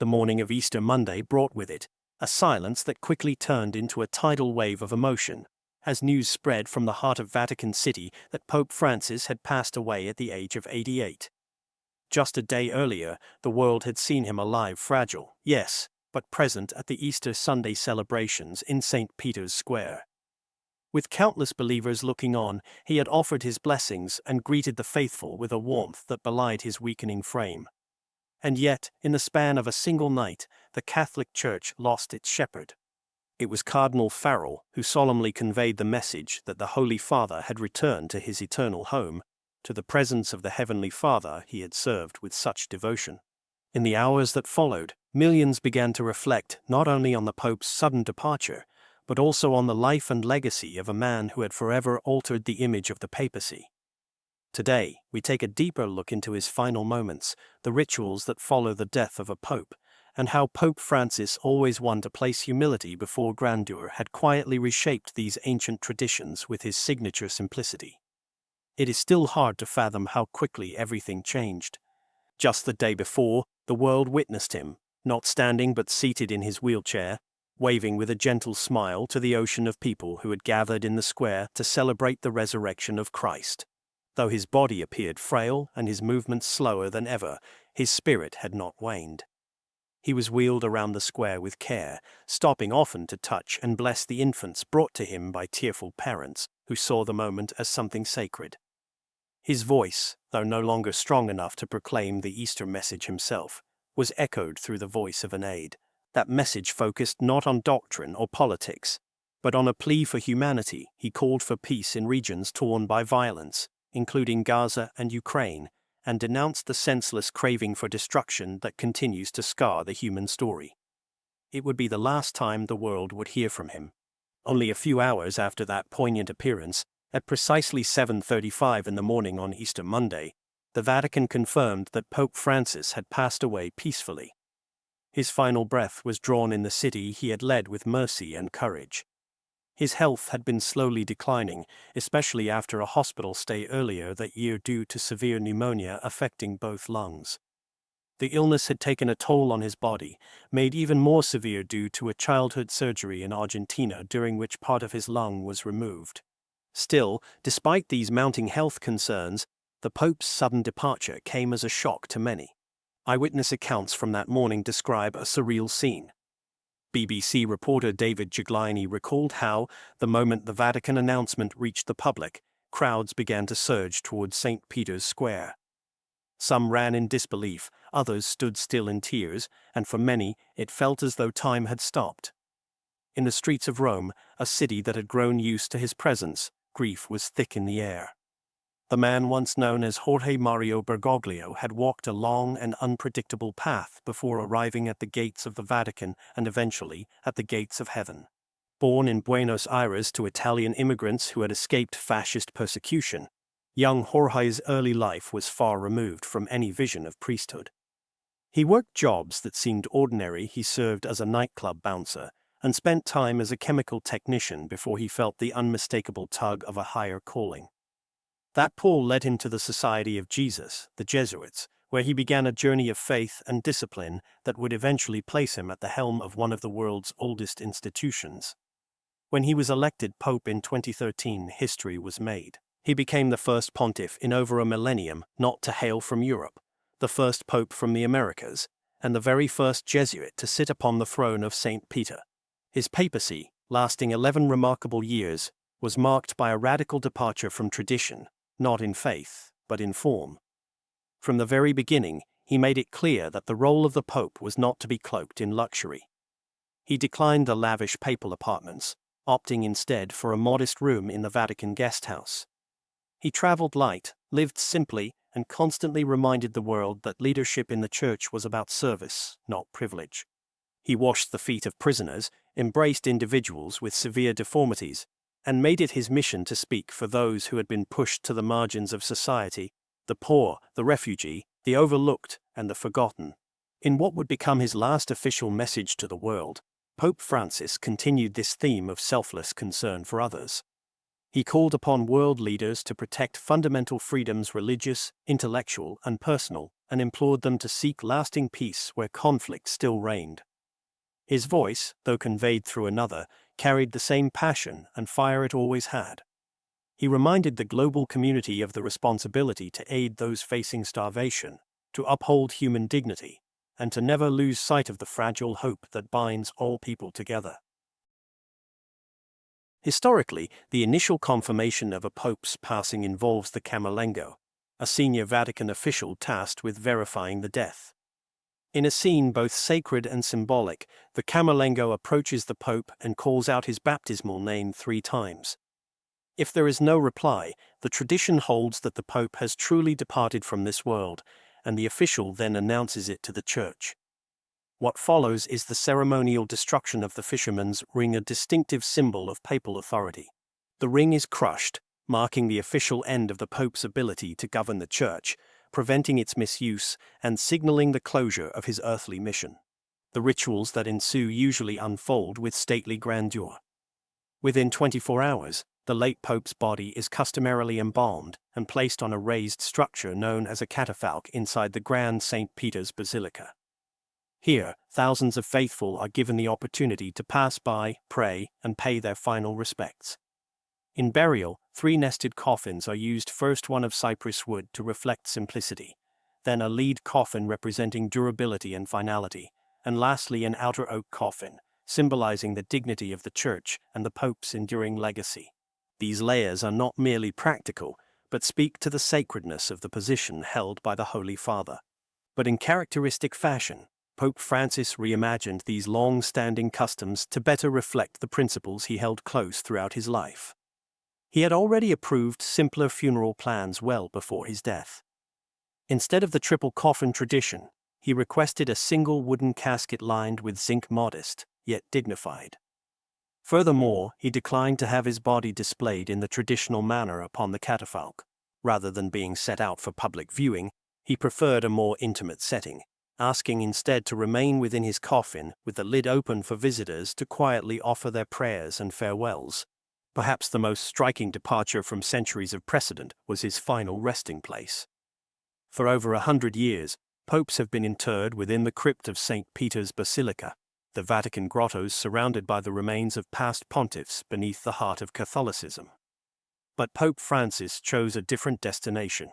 The morning of Easter Monday brought with it a silence that quickly turned into a tidal wave of emotion, as news spread from the heart of Vatican City that Pope Francis had passed away at the age of 88. Just a day earlier, the world had seen him alive, fragile, yes, but present at the Easter Sunday celebrations in St. Peter's Square. With countless believers looking on, he had offered his blessings and greeted the faithful with a warmth that belied his weakening frame. And yet, in the span of a single night, the Catholic Church lost its shepherd. It was Cardinal Farrell who solemnly conveyed the message that the Holy Father had returned to his eternal home, to the presence of the Heavenly Father he had served with such devotion. In the hours that followed, millions began to reflect not only on the Pope's sudden departure, but also on the life and legacy of a man who had forever altered the image of the papacy. Today, we take a deeper look into his final moments, the rituals that follow the death of a pope, and how Pope Francis, always one to place humility before grandeur, had quietly reshaped these ancient traditions with his signature simplicity. It is still hard to fathom how quickly everything changed. Just the day before, the world witnessed him, not standing but seated in his wheelchair, waving with a gentle smile to the ocean of people who had gathered in the square to celebrate the resurrection of Christ. Though his body appeared frail and his movements slower than ever, his spirit had not waned. He was wheeled around the square with care, stopping often to touch and bless the infants brought to him by tearful parents who saw the moment as something sacred. His voice, though no longer strong enough to proclaim the Easter message himself, was echoed through the voice of an aide. That message focused not on doctrine or politics, but on a plea for humanity. He called for peace in regions torn by violence, including Gaza and Ukraine, and denounced the senseless craving for destruction that continues to scar the human story. It would be the last time the world would hear from him. Only a few hours after that poignant appearance, at precisely 7:35 in the morning on Easter Monday, the Vatican confirmed that Pope Francis had passed away peacefully. His final breath was drawn in the city he had led with mercy and courage. His health had been slowly declining, especially after a hospital stay earlier that year due to severe pneumonia affecting both lungs. The illness had taken a toll on his body, made even more severe due to a childhood surgery in Argentina during which part of his lung was removed. Still, despite these mounting health concerns, the Pope's sudden departure came as a shock to many. Eyewitness accounts from that morning describe a surreal scene. BBC reporter David Giugliani recalled how, the moment the Vatican announcement reached the public, crowds began to surge towards St. Peter's Square. Some ran in disbelief, others stood still in tears, and for many, it felt as though time had stopped. In the streets of Rome, a city that had grown used to his presence, grief was thick in the air. The man once known as Jorge Mario Bergoglio had walked a long and unpredictable path before arriving at the gates of the Vatican and eventually at the gates of heaven. Born in Buenos Aires to Italian immigrants who had escaped fascist persecution, young Jorge's early life was far removed from any vision of priesthood. He worked jobs that seemed ordinary. He served as a nightclub bouncer and spent time as a chemical technician before he felt the unmistakable tug of a higher calling. That pull led him to the Society of Jesus, the Jesuits, where he began a journey of faith and discipline that would eventually place him at the helm of one of the world's oldest institutions. When he was elected Pope in 2013, history was made. He became the first pontiff in over a millennium not to hail from Europe, the first pope from the Americas, and the very first Jesuit to sit upon the throne of St. Peter. His papacy, lasting 11 remarkable years, was marked by a radical departure from tradition, not in faith, but in form. From the very beginning, he made it clear that the role of the Pope was not to be cloaked in luxury. He declined the lavish papal apartments, opting instead for a modest room in the Vatican guest house. He traveled light, lived simply, and constantly reminded the world that leadership in the Church was about service, not privilege. He washed the feet of prisoners, embraced individuals with severe deformities, and made it his mission to speak for those who had been pushed to the margins of society, the poor, the refugee, the overlooked, and the forgotten. In what would become his last official message to the world, Pope Francis continued this theme of selfless concern for others. He called upon world leaders to protect fundamental freedoms, religious, intellectual, and personal, and implored them to seek lasting peace where conflict still reigned. His voice, though conveyed through another, carried the same passion and fire it always had. He reminded the global community of the responsibility to aid those facing starvation, to uphold human dignity, and to never lose sight of the fragile hope that binds all people together. Historically, the initial confirmation of a pope's passing involves the Camerlengo, a senior Vatican official tasked with verifying the death. In a scene both sacred and symbolic, the Camerlengo approaches the pope and calls out his baptismal name 3 times. If there is no reply, the tradition holds that the pope has truly departed from this world, and the official then announces it to the church. What follows is the ceremonial destruction of the fisherman's ring, a distinctive symbol of papal authority. The ring is crushed, marking the official end of the pope's ability to govern the church, preventing its misuse and signaling the closure of his earthly mission. The rituals that ensue usually unfold with stately grandeur. Within 24 hours, the late pope's body is customarily embalmed and placed on a raised structure known as a catafalque inside the Grand St. Peter's Basilica. Here, thousands of faithful are given the opportunity to pass by, pray, and pay their final respects. In burial, 3 nested coffins are used, first one of cypress wood to reflect simplicity, then a lead coffin representing durability and finality, and lastly an outer oak coffin, symbolizing the dignity of the Church and the Pope's enduring legacy. These layers are not merely practical, but speak to the sacredness of the position held by the Holy Father. But in characteristic fashion, Pope Francis reimagined these long-standing customs to better reflect the principles he held close throughout his life. He had already approved simpler funeral plans well before his death. Instead of the triple coffin tradition, he requested a single wooden casket lined with zinc, modest, yet dignified. Furthermore, he declined to have his body displayed in the traditional manner upon the catafalque. Rather than being set out for public viewing, he preferred a more intimate setting, asking instead to remain within his coffin with the lid open for visitors to quietly offer their prayers and farewells. Perhaps the most striking departure from centuries of precedent was his final resting place. For over 100 years, popes have been interred within the crypt of St. Peter's Basilica, the Vatican grottos surrounded by the remains of past pontiffs beneath the heart of Catholicism. But Pope Francis chose a different destination.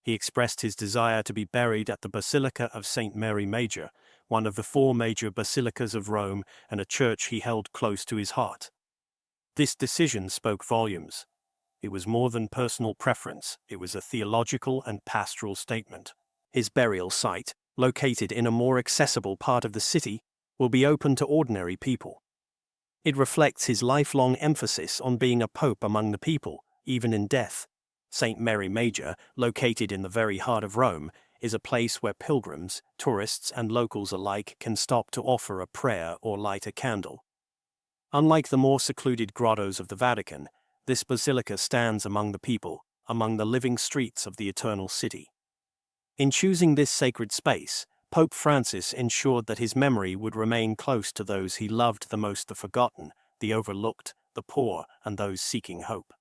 He expressed his desire to be buried at the Basilica of St. Mary Major, one of the 4 major basilicas of Rome and a church he held close to his heart. This decision spoke volumes. It was more than personal preference, it was a theological and pastoral statement. His burial site, located in a more accessible part of the city, will be open to ordinary people. It reflects his lifelong emphasis on being a pope among the people, even in death. St. Mary Major, located in the very heart of Rome, is a place where pilgrims, tourists, and locals alike can stop to offer a prayer or light a candle. Unlike the more secluded grottos of the Vatican, this basilica stands among the people, among the living streets of the Eternal City. In choosing this sacred space, Pope Francis ensured that his memory would remain close to those he loved the most: the forgotten, the overlooked, the poor, and those seeking hope.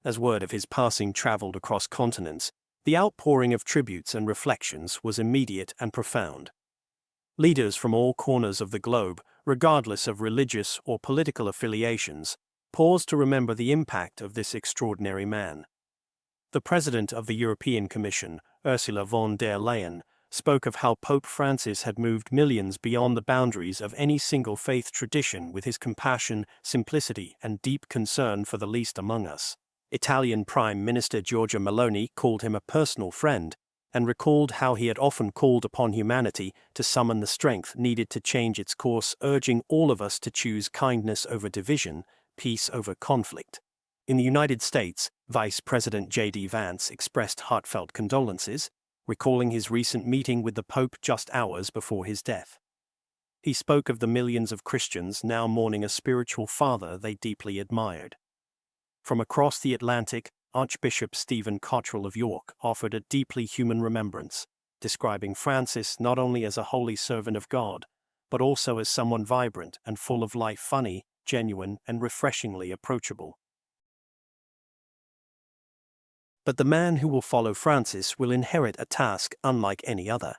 As word of his passing traveled across continents, the outpouring of tributes and reflections was immediate and profound. Leaders from all corners of the globe, regardless of religious or political affiliations, paused to remember the impact of this extraordinary man. The President of the European Commission, Ursula von der Leyen, spoke of how Pope Francis had moved millions beyond the boundaries of any single faith tradition with his compassion, simplicity, and deep concern for the least among us. Italian Prime Minister Giorgia Meloni called him a personal friend, and recalled how he had often called upon humanity to summon the strength needed to change its course, urging all of us to choose kindness over division, peace over conflict. In the United States, Vice President J.D. Vance expressed heartfelt condolences, recalling his recent meeting with the Pope just hours before his death. He spoke of the millions of Christians now mourning a spiritual father they deeply admired. From across the Atlantic, Archbishop Stephen Cottrell of York offered a deeply human remembrance, describing Francis not only as a holy servant of God, but also as someone vibrant and full of life, funny, genuine, and refreshingly approachable. But the man who will follow Francis will inherit a task unlike any other.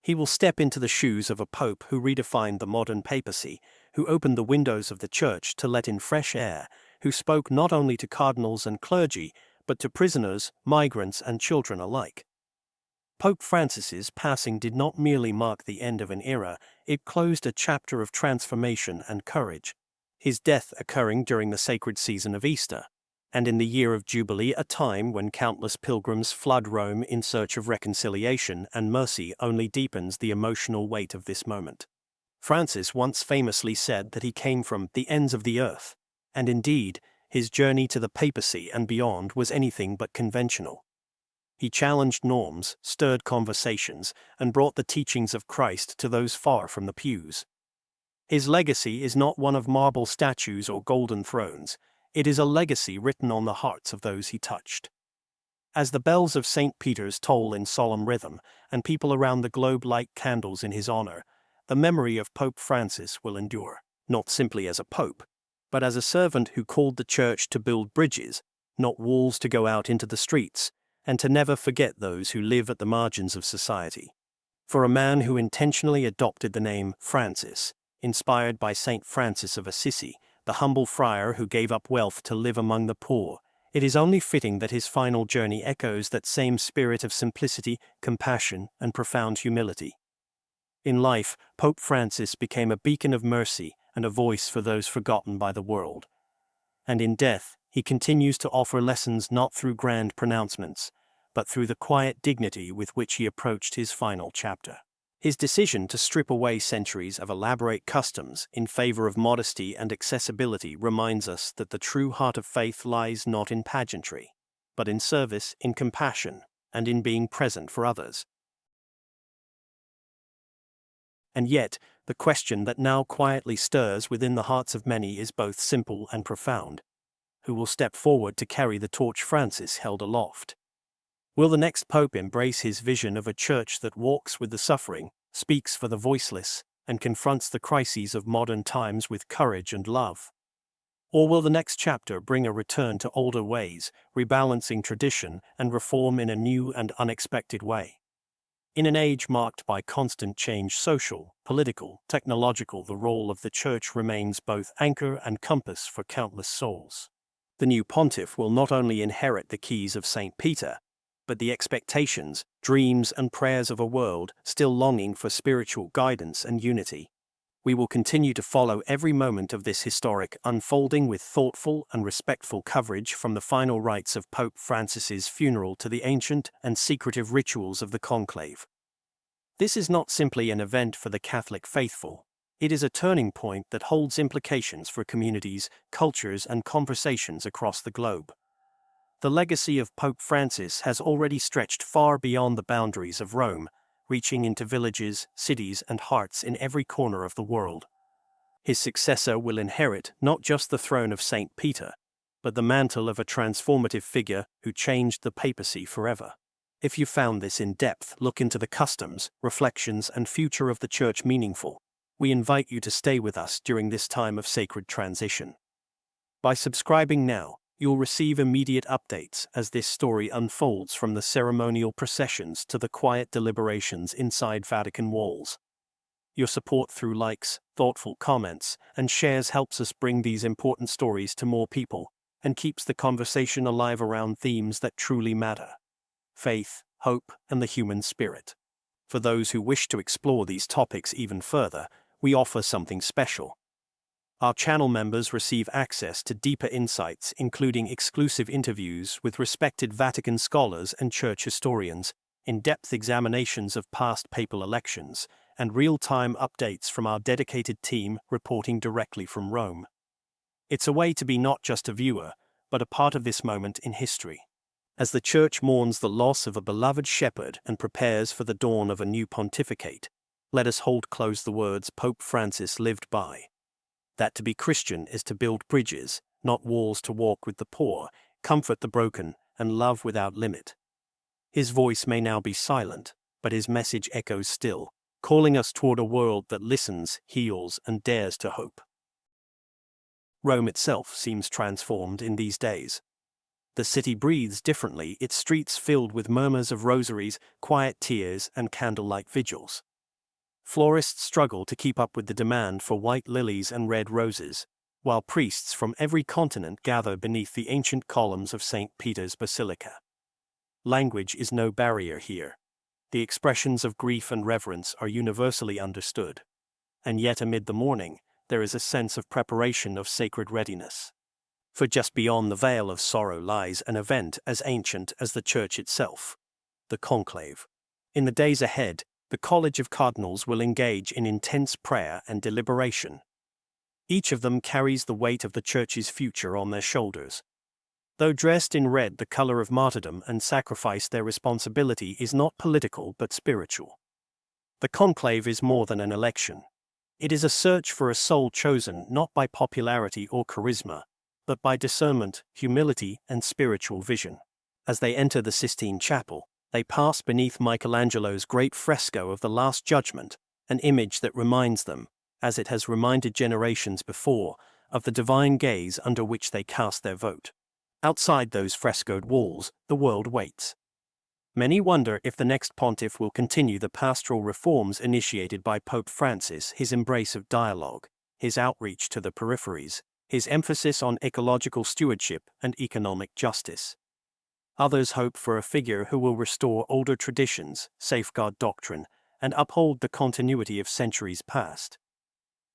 He will step into the shoes of a pope who redefined the modern papacy, who opened the windows of the church to let in fresh air, who spoke not only to cardinals and clergy, but to prisoners, migrants, and children alike. Pope Francis's passing did not merely mark the end of an era, it closed a chapter of transformation and courage. His death occurring during the sacred season of Easter, and in the year of Jubilee, a time when countless pilgrims flood Rome in search of reconciliation and mercy, only deepens the emotional weight of this moment. Francis once famously said that he came from the ends of the earth, and indeed, his journey to the papacy and beyond was anything but conventional. He challenged norms, stirred conversations, and brought the teachings of Christ to those far from the pews. His legacy is not one of marble statues or golden thrones, it is a legacy written on the hearts of those he touched. As the bells of St. Peter's toll in solemn rhythm, and people around the globe light candles in his honor, the memory of Pope Francis will endure, not simply as a pope, but as a servant who called the church to build bridges, not walls, to go out into the streets, and to never forget those who live at the margins of society. For a man who intentionally adopted the name Francis, inspired by Saint Francis of Assisi, the humble friar who gave up wealth to live among the poor, it is only fitting that his final journey echoes that same spirit of simplicity, compassion, and profound humility. In life, Pope Francis became a beacon of mercy and a voice for those forgotten by the world. And in death, he continues to offer lessons not through grand pronouncements, but through the quiet dignity with which he approached his final chapter. His decision to strip away centuries of elaborate customs in favor of modesty and accessibility reminds us that the true heart of faith lies not in pageantry, but in service, in compassion, and in being present for others. And yet, the question that now quietly stirs within the hearts of many is both simple and profound. Who will step forward to carry the torch Francis held aloft? Will the next pope embrace his vision of a church that walks with the suffering, speaks for the voiceless, and confronts the crises of modern times with courage and love? Or will the next chapter bring a return to older ways, rebalancing tradition and reform in a new and unexpected way? In an age marked by constant change, social, political, technological, the role of the church remains both anchor and compass for countless souls. The new pontiff will not only inherit the keys of St. Peter, but the expectations, dreams, and prayers of a world still longing for spiritual guidance and unity. We will continue to follow every moment of this historic unfolding with thoughtful and respectful coverage, from the final rites of Pope Francis's funeral to the ancient and secretive rituals of the conclave. This is not simply an event for the Catholic faithful. It is a turning point that holds implications for communities, cultures, and conversations across the globe. The legacy of Pope Francis has already stretched far beyond the boundaries of Rome, reaching into villages, cities, and hearts in every corner of the world. His successor will inherit not just the throne of St. Peter, but the mantle of a transformative figure who changed the papacy forever. If you found this in-depth look into the customs, reflections, and future of the Church meaningful, we invite you to stay with us during this time of sacred transition. By subscribing now, you'll receive immediate updates as this story unfolds, from the ceremonial processions to the quiet deliberations inside Vatican walls. Your support through likes, thoughtful comments, and shares helps us bring these important stories to more people, and keeps the conversation alive around themes that truly matter: faith, hope, and the human spirit. For those who wish to explore these topics even further, we offer something special. Our channel members receive access to deeper insights, including exclusive interviews with respected Vatican scholars and church historians, in-depth examinations of past papal elections, and real-time updates from our dedicated team reporting directly from Rome. It's a way to be not just a viewer, but a part of this moment in history. As the Church mourns the loss of a beloved shepherd and prepares for the dawn of a new pontificate, let us hold close the words Pope Francis lived by: that to be Christian is to build bridges, not walls, to walk with the poor, comfort the broken, and love without limit. His voice may now be silent, but his message echoes still, calling us toward a world that listens, heals, and dares to hope. Rome itself seems transformed in these days. The city breathes differently, its streets filled with murmurs of rosaries, quiet tears, and candlelight vigils. Florists struggle to keep up with the demand for white lilies and red roses, while priests from every continent gather beneath the ancient columns of St. Peter's Basilica. Language is no barrier here. The expressions of grief and reverence are universally understood. And yet amid the mourning, there is a sense of preparation, of sacred readiness. For just beyond the veil of sorrow lies an event as ancient as the Church itself, the conclave. In the days ahead, the College of Cardinals will engage in intense prayer and deliberation. Each of them carries the weight of the Church's future on their shoulders. Though dressed in red, the color of martyrdom and sacrifice, their responsibility is not political but spiritual. The conclave is more than an election. It is a search for a soul chosen not by popularity or charisma, but by discernment, humility, and spiritual vision. As they enter the Sistine Chapel, they pass beneath Michelangelo's great fresco of the Last Judgment, an image that reminds them, as it has reminded generations before, of the divine gaze under which they cast their vote. Outside those frescoed walls, the world waits. Many wonder if the next pontiff will continue the pastoral reforms initiated by Pope Francis, his embrace of dialogue, his outreach to the peripheries, his emphasis on ecological stewardship and economic justice. Others hope for a figure who will restore older traditions, safeguard doctrine, and uphold the continuity of centuries past.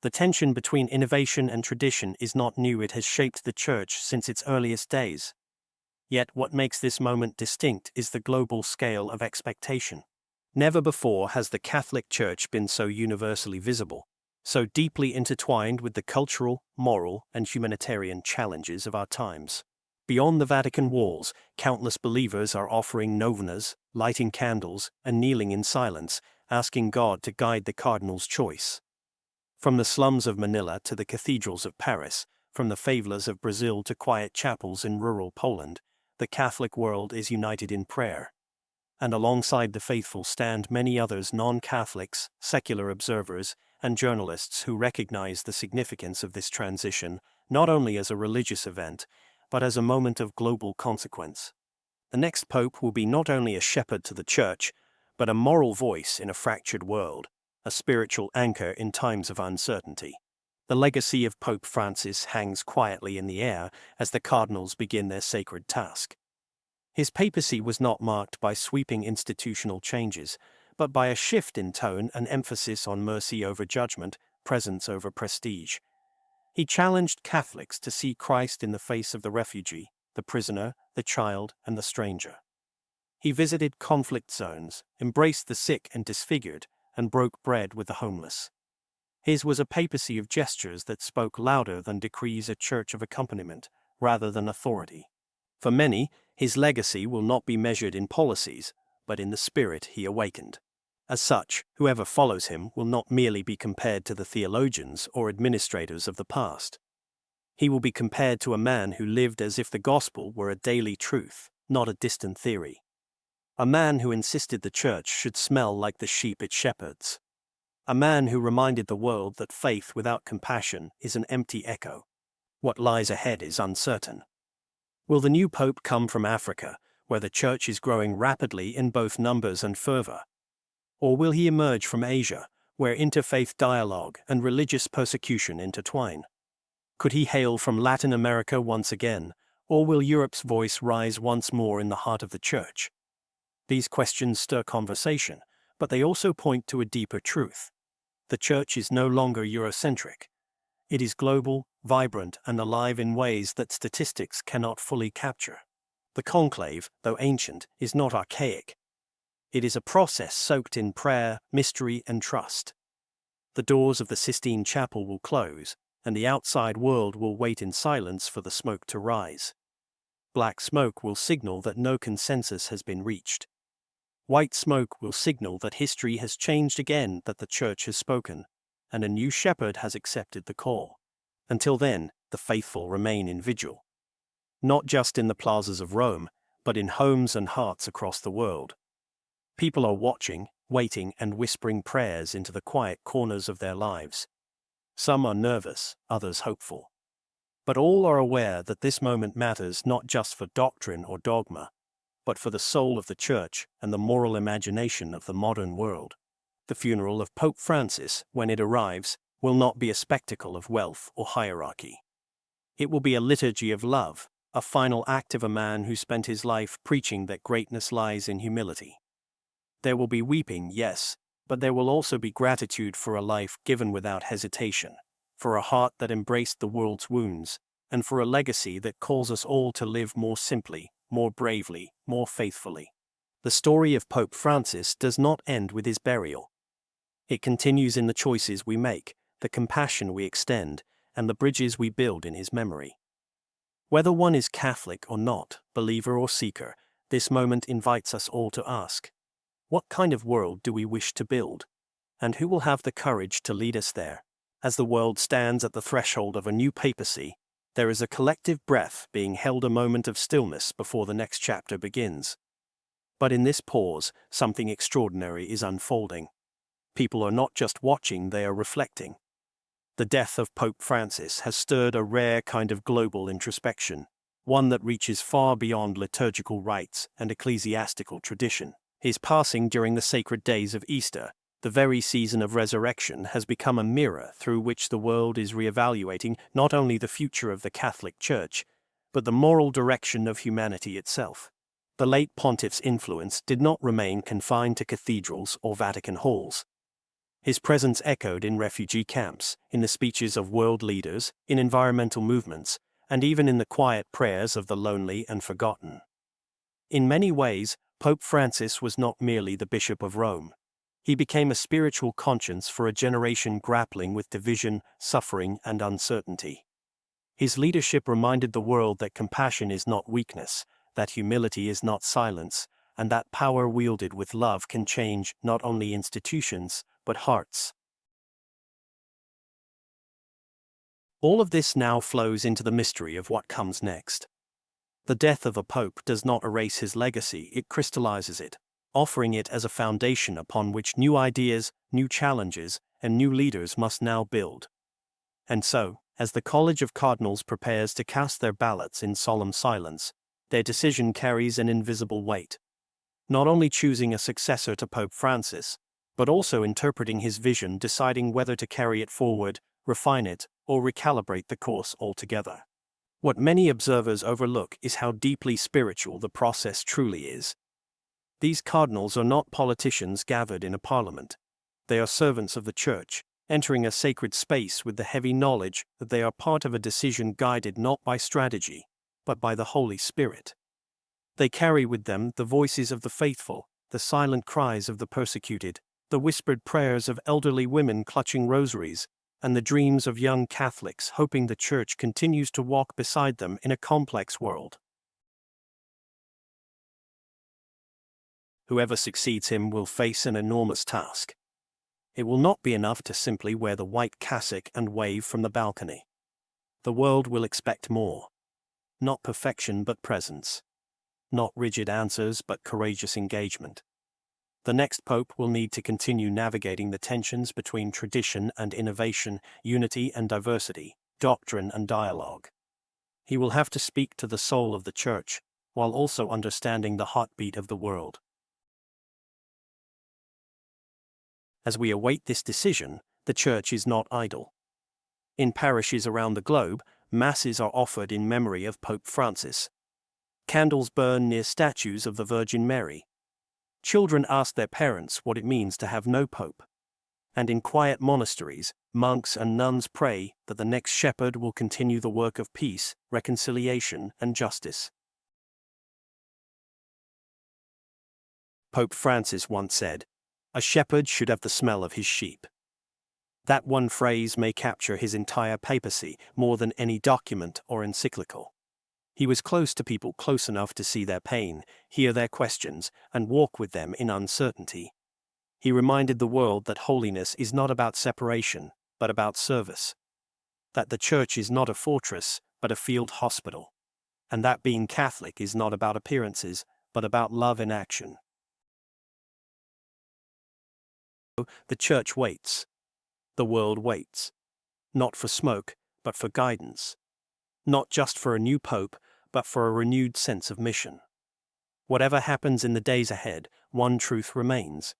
The tension between innovation and tradition is not new, it has shaped the Church since its earliest days. Yet what makes this moment distinct is the global scale of expectation. Never before has the Catholic Church been so universally visible, so deeply intertwined with the cultural, moral, and humanitarian challenges of our times. Beyond the Vatican walls, countless believers are offering novenas, lighting candles, and kneeling in silence, asking God to guide the Cardinal's choice. From the slums of Manila to the cathedrals of Paris, from the favelas of Brazil to quiet chapels in rural Poland, the Catholic world is united in prayer. And alongside the faithful stand many others, non-Catholics, secular observers, and journalists who recognize the significance of this transition, not only as a religious event, but as a moment of global consequence. The next pope will be not only a shepherd to the Church, but a moral voice in a fractured world, a spiritual anchor in times of uncertainty. The legacy of Pope Francis hangs quietly in the air as the cardinals begin their sacred task. His papacy was not marked by sweeping institutional changes, but by a shift in tone and emphasis on mercy over judgment, presence over prestige. He challenged Catholics to see Christ in the face of the refugee, the prisoner, the child, and the stranger. He visited conflict zones, embraced the sick and disfigured, and broke bread with the homeless. His was a papacy of gestures that spoke louder than decrees, a church of accompaniment, rather than authority. For many, his legacy will not be measured in policies, but in the spirit he awakened. As such, whoever follows him will not merely be compared to the theologians or administrators of the past. He will be compared to a man who lived as if the gospel were a daily truth, not a distant theory. A man who insisted the Church should smell like the sheep it shepherds. A man who reminded the world that faith without compassion is an empty echo. What lies ahead is uncertain. Will the new pope come from Africa, where the Church is growing rapidly in both numbers and fervor? Or will he emerge from Asia, where interfaith dialogue and religious persecution intertwine? Could he hail from Latin America once again, or will Europe's voice rise once more in the heart of the Church? These questions stir conversation, but they also point to a deeper truth. The Church is no longer Eurocentric. It is global, vibrant, and alive in ways that statistics cannot fully capture. The conclave, though ancient, is not archaic. It is a process soaked in prayer, mystery, and trust. The doors of the Sistine Chapel will close, and the outside world will wait in silence for the smoke to rise. Black smoke will signal that no consensus has been reached. White smoke will signal that history has changed again, that the Church has spoken, and a new shepherd has accepted the call. Until then, the faithful remain in vigil. Not just in the plazas of Rome, but in homes and hearts across the world. People are watching, waiting, and whispering prayers into the quiet corners of their lives. Some are nervous, others hopeful. But all are aware that this moment matters not just for doctrine or dogma, but for the soul of the Church and the moral imagination of the modern world. The funeral of Pope Francis, when it arrives, will not be a spectacle of wealth or hierarchy. It will be a liturgy of love, a final act of a man who spent his life preaching that greatness lies in humility. There will be weeping, yes, but there will also be gratitude for a life given without hesitation, for a heart that embraced the world's wounds, and for a legacy that calls us all to live more simply, more bravely, more faithfully. The story of Pope Francis does not end with his burial. It continues in the choices we make, the compassion we extend, and the bridges we build in his memory. Whether one is Catholic or not, believer or seeker, this moment invites us all to ask, what kind of world do we wish to build? And who will have the courage to lead us there? As the world stands at the threshold of a new papacy, there is a collective breath being held, a moment of stillness before the next chapter begins. But in this pause, something extraordinary is unfolding. People are not just watching, they are reflecting. The death of Pope Francis has stirred a rare kind of global introspection, one that reaches far beyond liturgical rites and ecclesiastical tradition. His passing during the sacred days of Easter, the very season of resurrection, has become a mirror through which the world is re-evaluating not only the future of the Catholic Church, but the moral direction of humanity itself. The late pontiff's influence did not remain confined to cathedrals or Vatican halls. His presence echoed in refugee camps, in the speeches of world leaders, in environmental movements, and even in the quiet prayers of the lonely and forgotten. In many ways, Pope Francis was not merely the Bishop of Rome. He became a spiritual conscience for a generation grappling with division, suffering, and uncertainty. His leadership reminded the world that compassion is not weakness, that humility is not silence, and that power wielded with love can change not only institutions, but hearts. All of this now flows into the mystery of what comes next. The death of a pope does not erase his legacy, it crystallizes it, offering it as a foundation upon which new ideas, new challenges, and new leaders must now build. And so, as the College of Cardinals prepares to cast their ballots in solemn silence, their decision carries an invisible weight. Not only choosing a successor to Pope Francis, but also interpreting his vision, deciding whether to carry it forward, refine it, or recalibrate the course altogether. What many observers overlook is how deeply spiritual the process truly is. These cardinals are not politicians gathered in a parliament. They are servants of the Church, entering a sacred space with the heavy knowledge that they are part of a decision guided not by strategy, but by the Holy Spirit. They carry with them the voices of the faithful, the silent cries of the persecuted, the whispered prayers of elderly women clutching rosaries, and the dreams of young Catholics hoping the Church continues to walk beside them in a complex world. Whoever succeeds him will face an enormous task. It will not be enough to simply wear the white cassock and wave from the balcony. The world will expect more. Not perfection but presence. Not rigid answers but courageous engagement. The next pope will need to continue navigating the tensions between tradition and innovation, unity and diversity, doctrine and dialogue. He will have to speak to the soul of the Church, while also understanding the heartbeat of the world. As we await this decision, the Church is not idle. In parishes around the globe, masses are offered in memory of Pope Francis. Candles burn near statues of the Virgin Mary. Children ask their parents what it means to have no pope. And in quiet monasteries, monks and nuns pray that the next shepherd will continue the work of peace, reconciliation, and justice. Pope Francis once said, "A shepherd should have the smell of his sheep." That one phrase may capture his entire papacy more than any document or encyclical. He was close to people, close enough to see their pain, hear their questions, and walk with them in uncertainty. He reminded the world that holiness is not about separation, but about service. That the Church is not a fortress, but a field hospital. And that being Catholic is not about appearances, but about love in action. The Church waits. The world waits. Not for smoke, but for guidance. not just for a new pope, but for a renewed sense of mission. Whatever happens in the days ahead, one truth remains.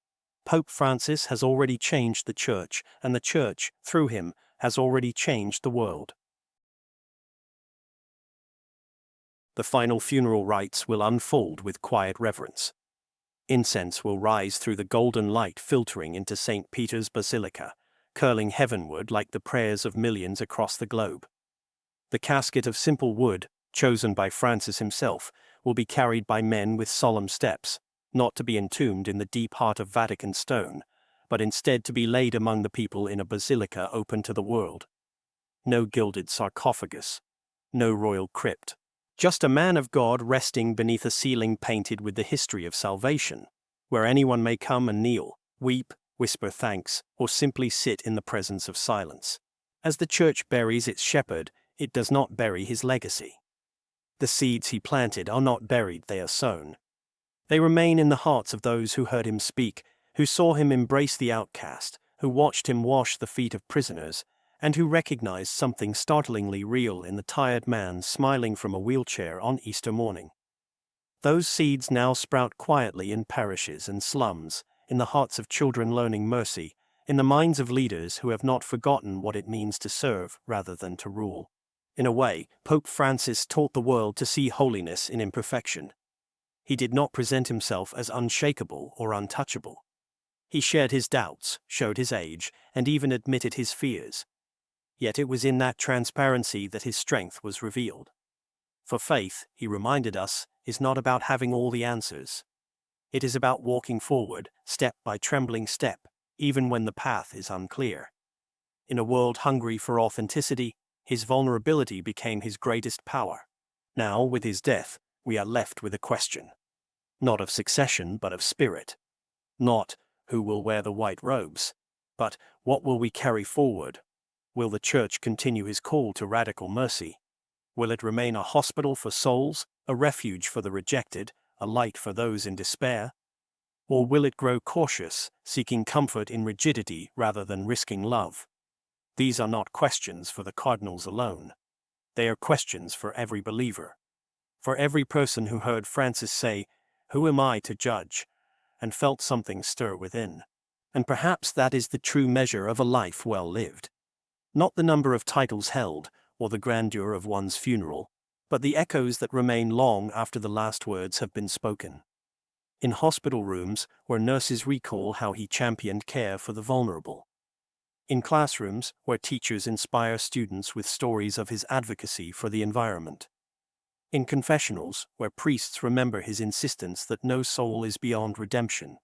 Pope Francis has already changed the Church, and the Church, through him, has already changed the world. The final funeral rites will unfold with quiet reverence. Incense will rise through the golden light filtering into St. Peter's Basilica, curling heavenward like the prayers of millions across the globe. The casket of simple wood, chosen by Francis himself, will be carried by men with solemn steps, not to be entombed in the deep heart of Vatican stone, but instead to be laid among the people in a basilica open to the world. No gilded sarcophagus, no royal crypt. Just a man of God resting beneath a ceiling painted with the history of salvation, where anyone may come and kneel, weep, whisper thanks, or simply sit in the presence of silence. As the Church buries its shepherd, it does not bury his legacy. The seeds he planted are not buried, they are sown. They remain in the hearts of those who heard him speak, who saw him embrace the outcast, who watched him wash the feet of prisoners, and who recognized something startlingly real in the tired man smiling from a wheelchair on Easter morning. Those seeds now sprout quietly in parishes and slums, in the hearts of children learning mercy, in the minds of leaders who have not forgotten what it means to serve rather than to rule. In a way, Pope Francis taught the world to see holiness in imperfection. He did not present himself as unshakable or untouchable. He shared his doubts, showed his age, and even admitted his fears. Yet it was in that transparency that his strength was revealed. For faith, he reminded us, is not about having all the answers. It is about walking forward, step by trembling step, even when the path is unclear. In a world hungry for authenticity, his vulnerability became his greatest power. Now, with his death, we are left with a question. Not of succession, but of spirit. Not, who will wear the white robes, but, what will we carry forward? Will the Church continue his call to radical mercy? Will it remain a hospital for souls, a refuge for the rejected, a light for those in despair? Or will it grow cautious, seeking comfort in rigidity rather than risking love? These are not questions for the cardinals alone. They are questions for every believer. For every person who heard Francis say, "Who am I to judge?" and felt something stir within. And perhaps that is the true measure of a life well lived. Not the number of titles held, or the grandeur of one's funeral, but the echoes that remain long after the last words have been spoken. In hospital rooms, where nurses recall how he championed care for the vulnerable. In classrooms, where teachers inspire students with stories of his advocacy for the environment. In confessionals, where priests remember his insistence that no soul is beyond redemption.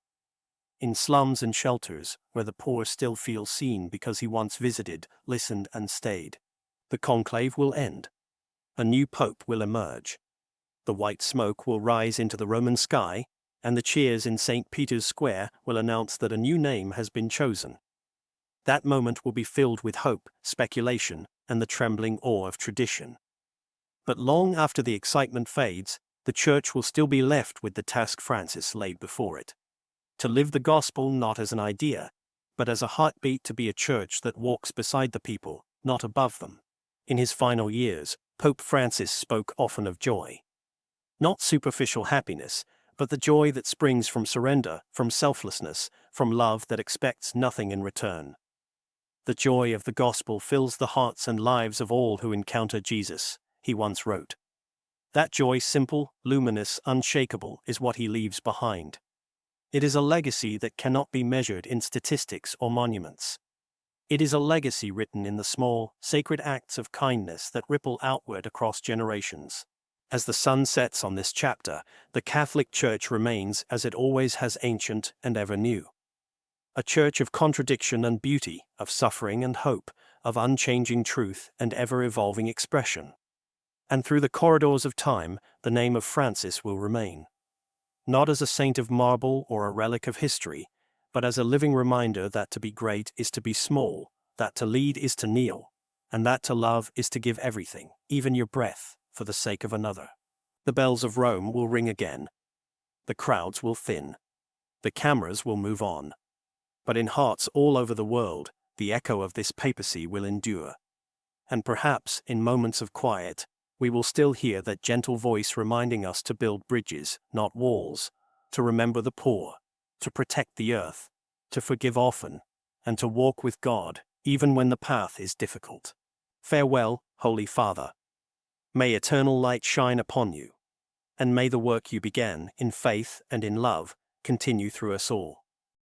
In slums and shelters, where the poor still feel seen because he once visited, listened, and stayed. The conclave will end. A new pope will emerge. The white smoke will rise into the Roman sky, and the cheers in St. Peter's Square will announce that a new name has been chosen. That moment will be filled with hope, speculation, and the trembling awe of tradition. But long after the excitement fades, the Church will still be left with the task Francis laid before it. To live the gospel not as an idea, but as a heartbeat, to be a church that walks beside the people, not above them. In his final years, Pope Francis spoke often of joy. Not superficial happiness, but the joy that springs from surrender, from selflessness, from love that expects nothing in return. The joy of the gospel fills the hearts and lives of all who encounter Jesus, he once wrote. That joy, simple, luminous, unshakable, is what he leaves behind. It is a legacy that cannot be measured in statistics or monuments. It is a legacy written in the small, sacred acts of kindness that ripple outward across generations. As the sun sets on this chapter, the Catholic Church remains as it always has, ancient and ever new. A church of contradiction and beauty, of suffering and hope, of unchanging truth and ever-evolving expression. And through the corridors of time, the name of Francis will remain. Not as a saint of marble or a relic of history, but as a living reminder that to be great is to be small, that to lead is to kneel, and that to love is to give everything, even your breath, for the sake of another. The bells of Rome will ring again. The crowds will thin. The cameras will move on. But in hearts all over the world, the echo of this papacy will endure. And perhaps, in moments of quiet, we will still hear that gentle voice reminding us to build bridges, not walls, to remember the poor, to protect the earth, to forgive often, and to walk with God, even when the path is difficult. Farewell, Holy Father. May eternal light shine upon you, and may the work you began, in faith and in love, continue through us all.